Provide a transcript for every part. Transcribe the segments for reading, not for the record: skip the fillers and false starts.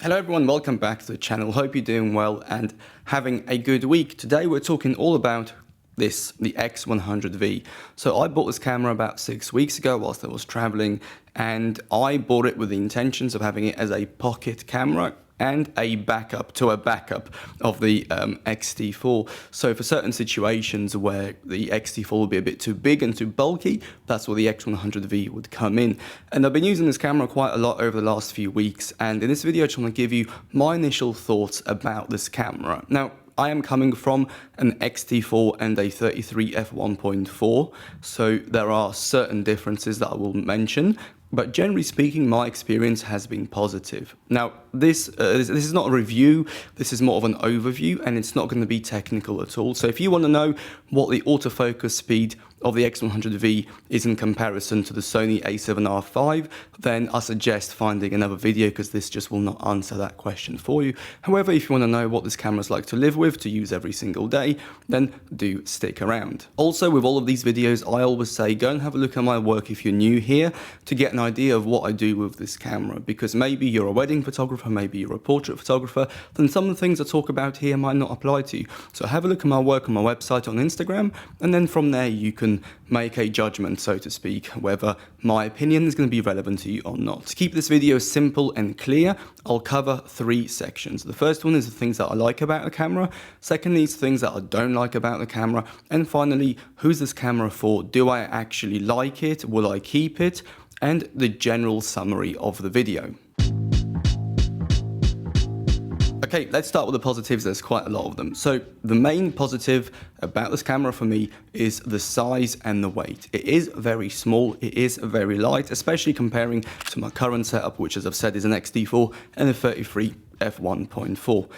Hello everyone, welcome back to the channel. Hope you're doing well and having a good week. Today we're talking all about the X100v. So I bought this camera about 6 weeks ago whilst I was traveling, and I bought it with the intentions of having it as a pocket camera and a backup of the X-T4. So for certain situations where the X-T4 would be a bit too big and too bulky, that's where the X100v would come in. And I've been using this camera quite a lot over the last few weeks, and in this video I just want to give you my initial thoughts about this camera. Now, I am coming from an X-T4 and a 33 f1.4, so there are certain differences that I will mention. But generally speaking, my experience has been positive. Now, this is not a review, this is more of an overview, and it's not going to be technical at all. So if you want to know what the autofocus speed of the X100v is in comparison to the Sony a7R5, then I suggest finding another video because this just will not answer that question for you. However, if you want to know what this camera is like to live with, to use every single day, then do stick around. Also, with all of these videos, I always say go and have a look at my work if you're new here to get an idea of what I do with this camera, because maybe you're a wedding photographer, maybe you're a portrait photographer, then some of the things I talk about here might not apply to you. So have a look at my work on my website on Instagram, and then from there you can make a judgment, so to speak, whether my opinion is going to be relevant to you or not. To keep this video simple and clear, I'll cover 3 sections. The first one is the things that I like about the camera, secondly is things that I don't like about the camera, and finally, who's this camera for? Do I actually like it? Will I keep it? And the general summary of the video. Okay, let's start with the positives. There's quite a lot of them. So the main positive about this camera for me is the size and the weight. It is very small, it is very light, especially comparing to my current setup, which, as I've said, is an X-T4 and a 33 f1.4.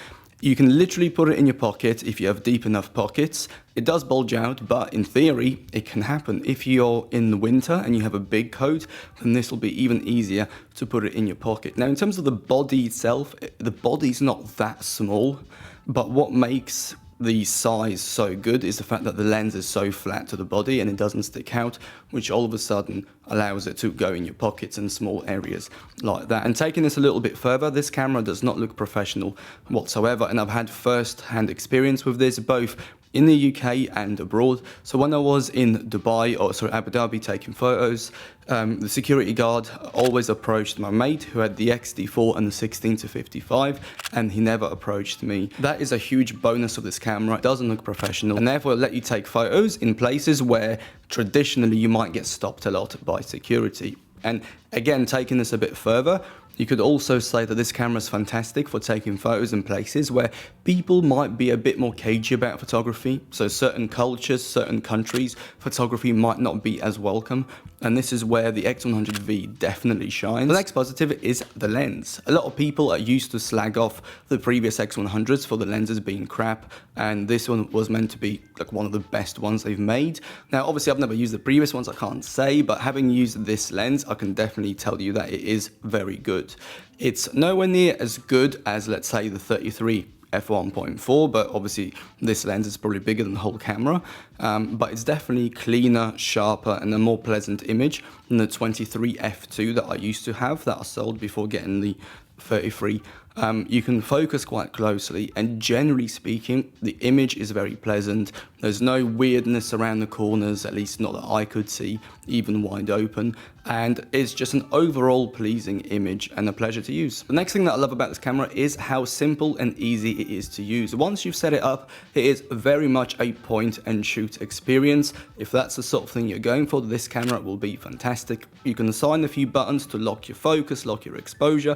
You can literally put it in your pocket if you have deep enough pockets. It does bulge out, but in theory, it can happen. If you're in the winter and you have a big coat, then this will be even easier to put it in your pocket. Now, in terms of the body itself, the body's not that small, but what makes the size so good is the fact that the lens is so flat to the body and it doesn't stick out, which all of a sudden allows it to go in your pockets in small areas like that. And taking this a little bit further, this camera does not look professional whatsoever, and I've had first-hand experience with this both in the UK and abroad. So when I was in Dubai, or sorry, Abu Dhabi, taking photos, the security guard always approached my mate who had the X-T4 and the 16-55, and he never approached me. That is a huge bonus of this camera. It doesn't look professional, and therefore it'll let you take photos in places where traditionally you might get stopped a lot by security. And again, taking this a bit further, you could also say that this camera is fantastic for taking photos in places where people might be a bit more cagey about photography. So certain cultures, certain countries, photography might not be as welcome. And this is where the X100v definitely shines. The next positive is the lens. A lot of people are used to slag off the previous X100s for the lenses being crap, and this one was meant to be like one of the best ones they've made. Now, obviously I've never used the previous ones, I can't say, but having used this lens, I can definitely tell you that it is very good. It's nowhere near as good as, let's say, the 33 f1.4, but obviously this lens is probably bigger than the whole camera, but it's definitely cleaner, sharper, and a more pleasant image than the 23 f2 that I used to have, that I sold before getting the 33. You can focus quite closely, and generally speaking, the image is very pleasant. There's no weirdness around the corners, at least not that I could see, even wide open, and it's just an overall pleasing image and a pleasure to use. The next thing that I love about this camera is how simple and easy it is to use. Once you've set it up, it is very much a point and shoot experience. If that's the sort of thing you're going for, this camera will be fantastic. You can assign a few buttons to lock your focus, lock your exposure.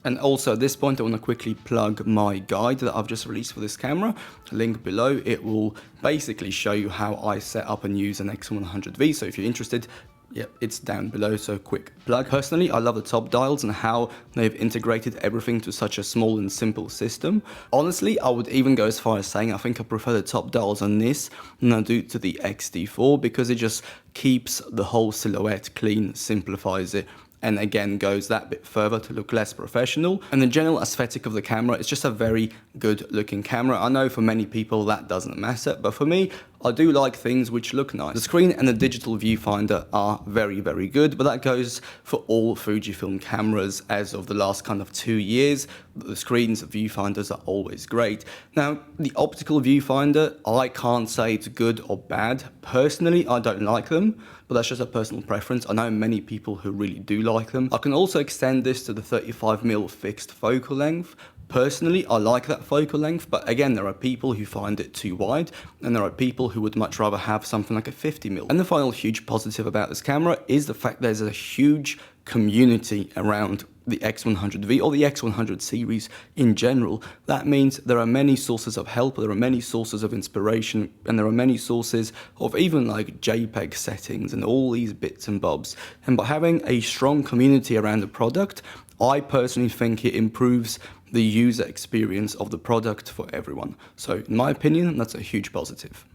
And also at this point, I want to quickly plug my guide that I've just released for this camera. Link below. It will basically show you how I set up and use an X100v. So if you're interested, yep, it's down below, so quick plug. Personally, I love the top dials and how they've integrated everything to such a small and simple system. Honestly, I would even go as far as saying I think I prefer the top dials on this than I do to the X-T4, because it just keeps the whole silhouette clean, simplifies it, and again goes that bit further to look less professional. And the general aesthetic of the camera, it's just a very good looking camera. I know for many people that doesn't matter, but for me, I do like things which look nice. The screen and the digital viewfinder are very, very good, but that goes for all Fujifilm cameras as of the last kind of 2 years. The screens, viewfinders are always great. Now, the optical viewfinder, I can't say it's good or bad. Personally, I don't like them, but that's just a personal preference. I know many people who really do like them. I can also extend this to the 35mm fixed focal length. Personally, I like that focal length, but again, there are people who find it too wide, and there are people who would much rather have something like a 50mm. And the final huge positive about this camera is the fact there's a huge community around the X100v or the X100 series in general. That means there are many sources of help, there are many sources of inspiration, and there are many sources of even like JPEG settings and all these bits and bobs. And by having a strong community around the product, I personally think it improves the user experience of the product for everyone. So in my opinion, that's a huge positive.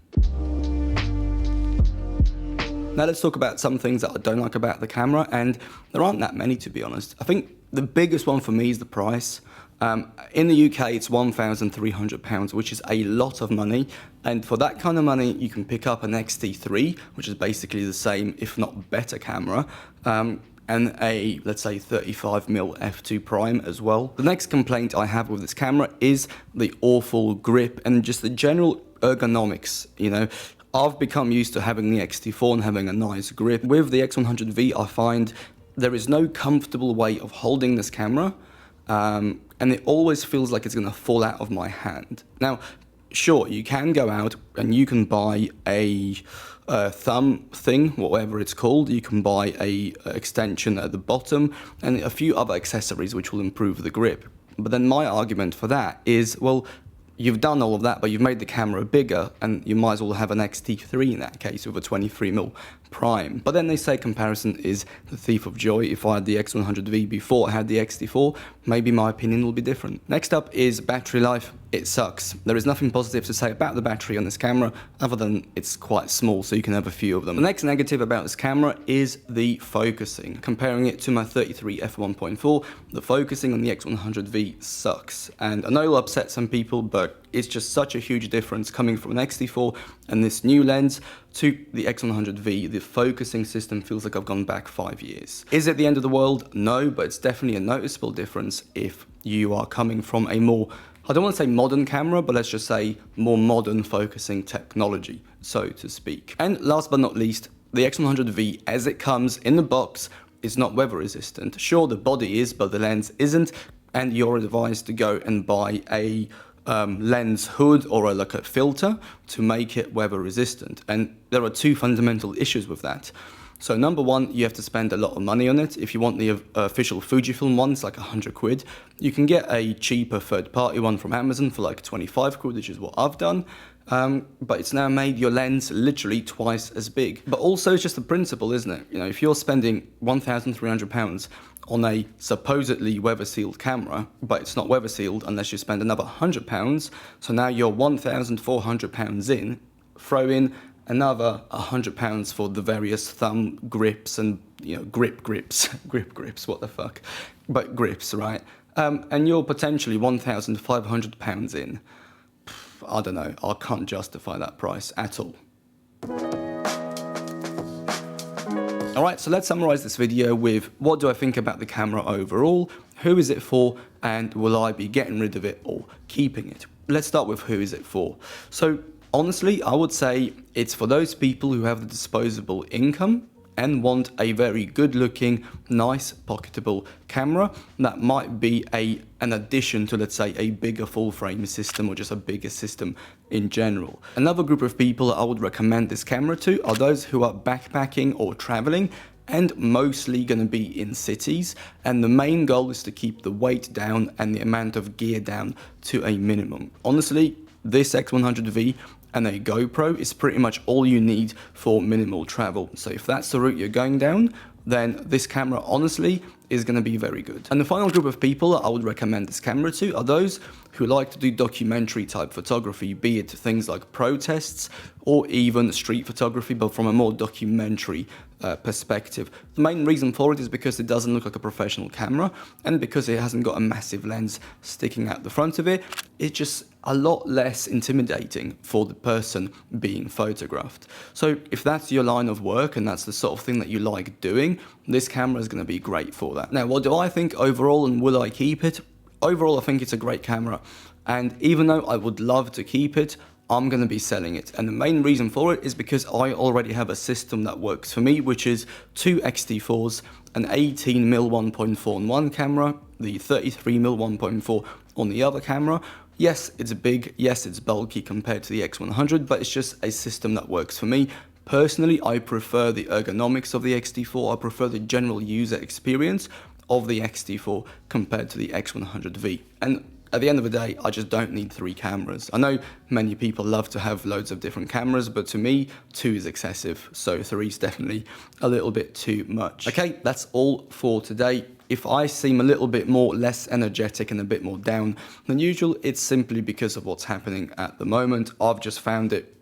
Now let's talk about some things that I don't like about the camera, and there aren't that many, to be honest. I think the biggest one for me is the price. In the UK, it's £1,300, which is a lot of money. And for that kind of money, you can pick up an X-T3, which is basically the same, if not better camera. And a, let's say, 35mm f2 prime as well. The next complaint I have with this camera is the awful grip and just the general ergonomics, you know. I've become used to having the X-T4 and having a nice grip. With the X100v, I find there is no comfortable way of holding this camera, and it always feels like it's gonna fall out of my hand. Now, sure, you can go out and you can buy a thumb thing, whatever it's called. You can buy a extension at the bottom and a few other accessories which will improve the grip. But then my argument for that is, well, you've done all of that, but you've made the camera bigger, and you might as well have an X-T3 in that case with a 23mm prime. But then they say comparison is the thief of joy. If I had the X100v before I had the X-T4, maybe my opinion will be different. Next up is battery life. It sucks. There is nothing positive to say about the battery on this camera other than it's quite small, so you can have a few of them. The next negative about this camera is the focusing. Comparing it to my 33 f1.4, the focusing on the X100v sucks. And I know it'll upset some people, but it's just such a huge difference coming from an X-T4 and this new lens to the X100v. The focusing system feels like I've gone back 5 years. Is it the end of the world? No, but it's definitely a noticeable difference if you are coming from a more, I don't want to say modern camera, but let's just say more modern focusing technology, so to speak. And last but not least, the X100v as it comes in the box is not weather resistant. Sure, the body is, but the lens isn't, and you're advised to go and buy a lens hood or like a filter to make it weather resistant. And there are two fundamental issues with that. So number one, you have to spend a lot of money on it. If you want the official Fujifilm one, it's like 100 quid. You can get a cheaper third-party one from Amazon for like 25 quid, which is what I've done. But it's now made your lens literally twice as big. But also it's just the principle, isn't it? You know, if you're spending £1,300 on a supposedly weather-sealed camera, but it's not weather-sealed unless you spend another £100, so now you're £1,400 in, throw in another £100 for the various thumb grips and, you know, grip grips, what the fuck, but grips, right? And you're potentially £1,500 in. I don't know, I can't justify that price at all. Alright, so let's summarize this video with what do I think about the camera overall, who is it for, and will I be getting rid of it or keeping it? Let's start with who is it for. So honestly, I would say it's for those people who have the disposable income and want a very good looking, nice, pocketable camera that might be an addition to, let's say, a bigger full frame system or just a bigger system in general. Another group of people I would recommend this camera to are those who are backpacking or traveling and mostly going to be in cities, and the main goal is to keep the weight down and the amount of gear down to a minimum. Honestly, this X100v and a GoPro is pretty much all you need for minimal travel. So if that's the route you're going down, then this camera honestly is going to be very good. And the final group of people I would recommend this camera to are those who like to do documentary type photography, be it things like protests or even street photography, but from a more documentary perspective. The main reason for it is because it doesn't look like a professional camera, and because it hasn't got a massive lens sticking out the front of it. It's just a lot less intimidating for the person being photographed. So if that's your line of work and that's the sort of thing that you like doing, this camera is going to be great for that. Now, what do I think overall, and will I keep it? Overall, I think it's a great camera, and even though I would love to keep it, I'm going to be selling it. And the main reason for it is because I already have a system that works for me, which is 2 X-T4s, an 18mm 1.4 on one camera, the 33mm 1.4 on the other camera. Yes, it's big, yes, it's bulky compared to the X100, but it's just a system that works for me. Personally, I prefer the ergonomics of the X-T4, I prefer the general user experience of the X-T4 compared to the X100v. And at the end of the day, I just don't need 3 cameras. I know many people love to have loads of different cameras, but to me, 2 is excessive, so 3 is definitely a little bit too much. Okay, that's all for today. If I seem a little bit less energetic and a bit more down than usual, it's simply because of what's happening at the moment. I've just found it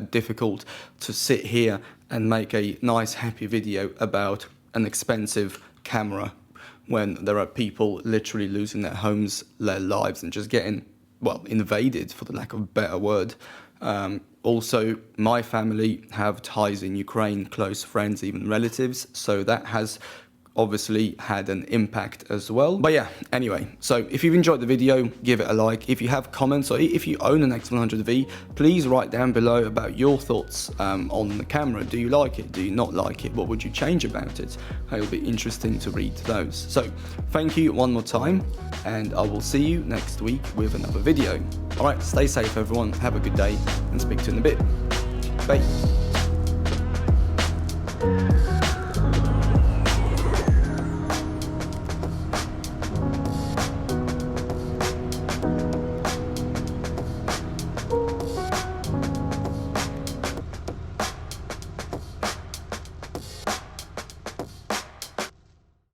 difficult to sit here and make a nice, happy video about an expensive camera when there are people literally losing their homes, their lives, and just getting, well, invaded, for the lack of a better word. Also, my family have ties in Ukraine, close friends, even relatives, so that has obviously had an impact as well. But yeah, anyway, so if you've enjoyed the video, give it a like. If you have comments, or if you own an X100v, please write down below about your thoughts on the camera. Do you like it? Do you not like it? What would you change about it? It'll be interesting to read those. So thank you one more time, and I will see you next week with another video. All right, stay safe everyone, have a good day, and speak to you in a bit. Bye.